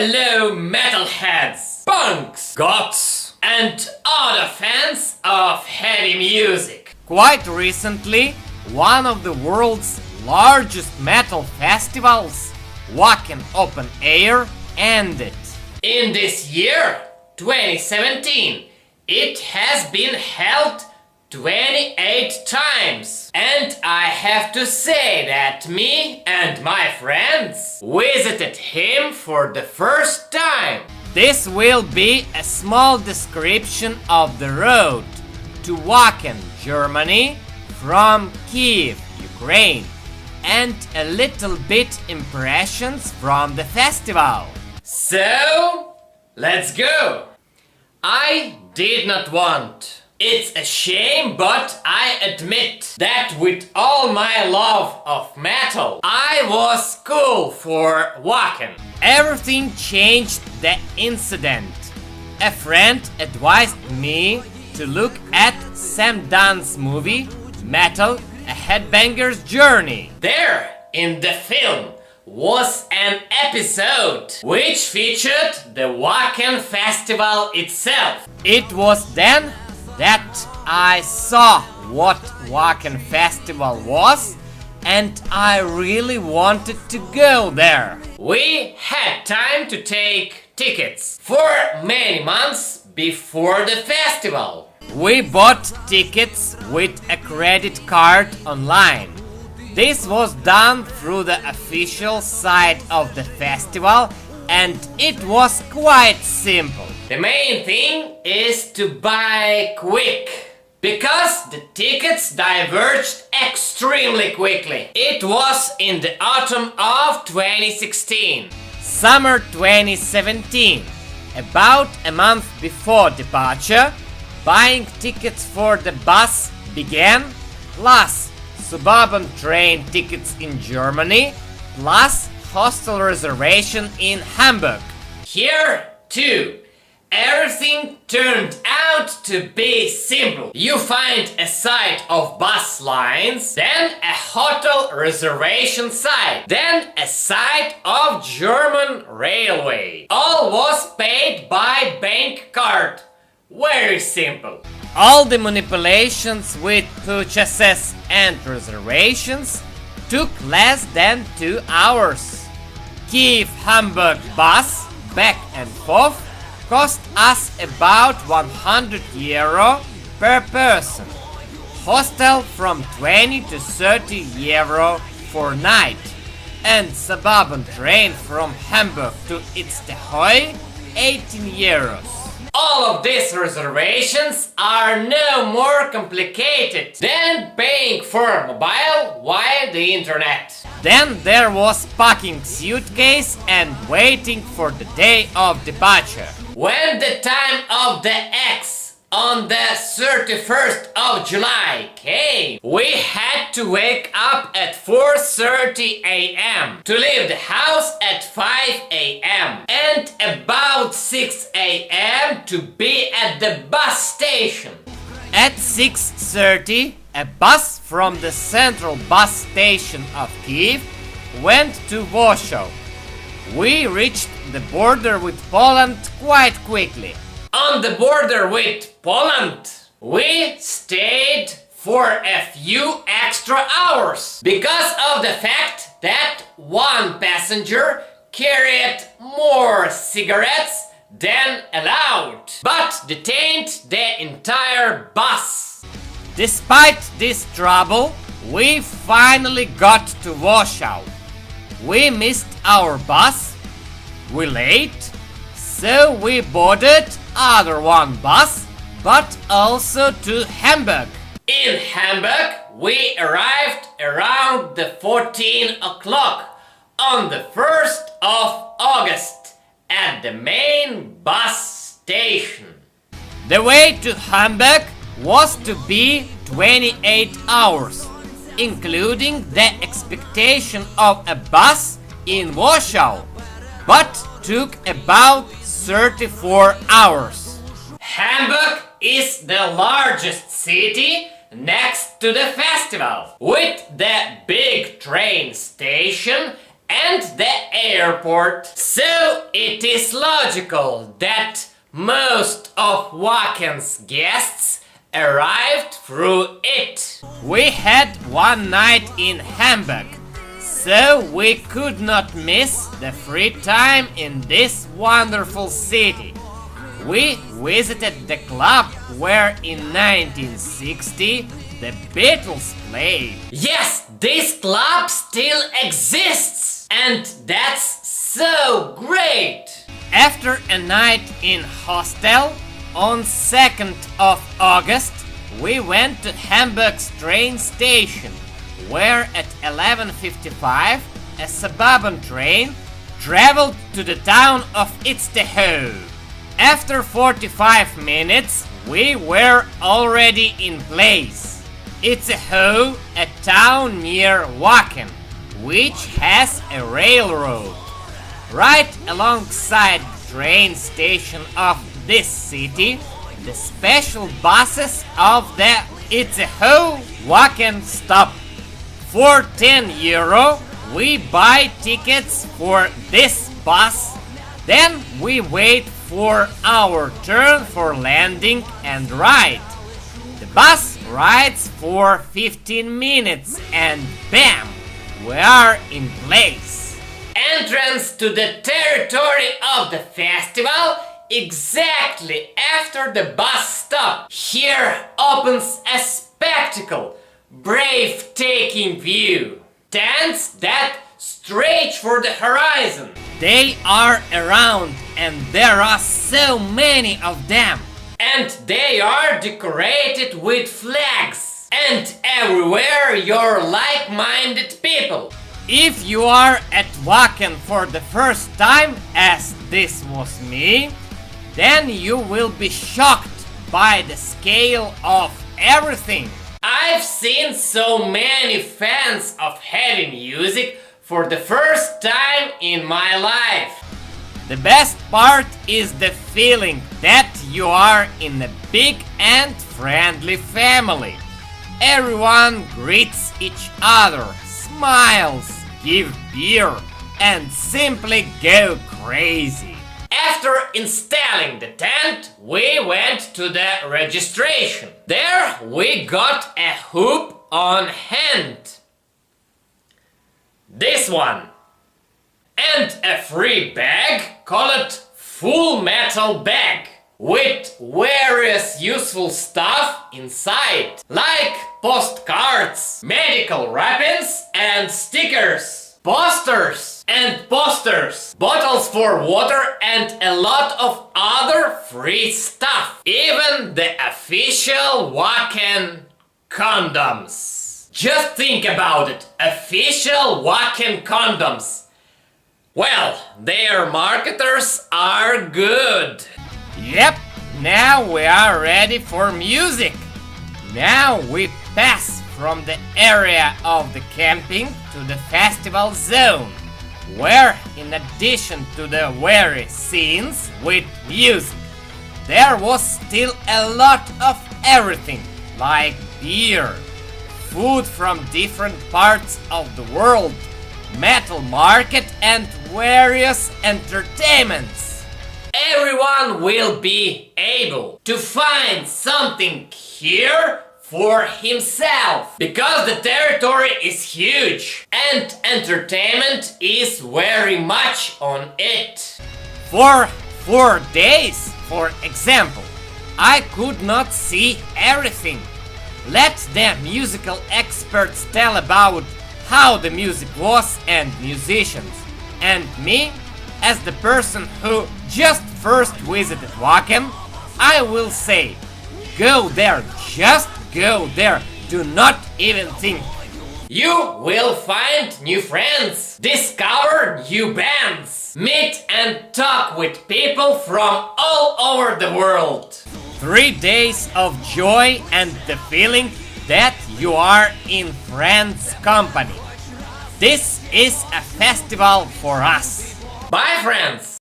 Hello metalheads, punks, goths, and other fans of heavy music. Quite recently, one of the world's largest metal festivals, Wacken Open Air, ended. In this year, 2017, it has been held 28 times, and I have to say that me and my friends visited him for the first time. This will be a small description of the road to Wacken, Germany, from Kiev, Ukraine, and a little bit impressions from the festival. So, let's go! I did not want. It's a shame, but I admit that with all my love of metal, I was cool for Wacken. Everything changed the incident. A friend advised me to look at Sam Dunn's movie, Metal, A Headbanger's Journey. There, in the film, was an episode which featured the Wacken Festival itself. It was then that I saw what Wacken Festival was, and I really wanted to go there. We had time to take tickets for many months before the festival. We bought tickets with a credit card online. This was done through the official site of the festival, and it was quite simple. The main thing is to buy quick, because the tickets diverged extremely quickly. It was in the autumn of 2016. Summer 2017, about a month before departure, buying tickets for the bus began, plus suburban train tickets in Germany, plus hostel reservation in Hamburg. Here, too, everything turned out to be simple. You find a site of bus lines, then a hotel reservation site, then a site of German railway. All was paid by bank card. Very simple. All the manipulations with purchases and reservations took less than 2 hours. Kiev-Hamburg bus, back and forth, cost us about €100 per person. Hostel from 20 to 30 euro for night. And suburban train from Hamburg to Itzehoe, 18 euros. All of these reservations are no more complicated than paying for mobile via the internet. Then there was packing suitcase and waiting for the day of departure. When the time of the X on the 31st of July came, we had to wake up at 4:30 a.m. to leave the house at 5 a.m. and about 6 a.m. to be at the bus station. At 6:30, a bus from the central bus station of Kiev went to Warsaw. We reached the border with Poland quite quickly. On the border with Poland, we stayed for a few extra hours because of the fact that one passenger carried more cigarettes than allowed, but detained the entire bus. Despite this trouble, we finally got to Warsaw. We missed our bus, we late, so we boarded other one bus, but also to Hamburg. In Hamburg, we arrived around the 14 o'clock on the 1st of August at the main bus station. The way to Hamburg was to be 28 hours, including the expectation of a bus in Warsaw, but took about 34 hours. Hamburg is the largest city next to the festival, with the big train station and the airport. So it is logical that most of Wacken's guests arrived through it. We had one night in Hamburg, so we could not miss the free time in this wonderful city. We visited the club where in 1960 the Beatles played. Yes, this club still exists, and that's so great! After a night in hostel, on 2nd of August, we went to Hamburg's train station, where at 11:55 a suburban train traveled to the town of Toho. After 45 minutes, we were already in place. Toho, a town near Wacken, which has a railroad. Right alongside the train station of this city, the special buses of the Toho Wacken stop. For €10, we buy tickets for this bus, then we wait for our turn for landing and ride. The bus rides for 15 minutes and bam, we are in place. Entrance to the territory of the festival exactly after the bus stop. Here opens a spectacle, breathtaking view. Tents that stretch for the horizon. They are around and there are so many of them. And they are decorated with flags. And everywhere you're like-minded people. If you are at Wacken for the first time, as this was me, then you will be shocked by the scale of everything. I've seen so many fans of heavy music for the first time in my life. The best part is the feeling that you are in a big and friendly family. Everyone greets each other, smiles, give beer, and simply go crazy. After installing the tent, we went to the registration. There we got a hoop on hand. This one. And a free bag called Full Metal Bag with various useful stuff inside, like postcards, medical wrappings and stickers, posters, bottles for water and a lot of other free stuff, even the official Wacken condoms. Just think about it, official Wacken condoms. Well, their marketers are good. Yep, now we are ready for music. Now we pass from the area of the camping to the festival zone, where in addition to the various scenes with music, there was still a lot of everything, like beer, food from different parts of the world, metal market and various entertainments. Everyone will be able to find something here for himself, because the territory is huge and entertainment is very much on it. For 4 days, for example, I could not see everything. Let the musical experts tell about how the music was and musicians. And me, as the person who just first visited Wacken, I will say, go there, just go there, do not even think. You will find new friends, discover new bands, meet and talk with people from all over the world. 3 days of joy and the feeling that you are in friends' company. This is a festival for us. Bye, friends!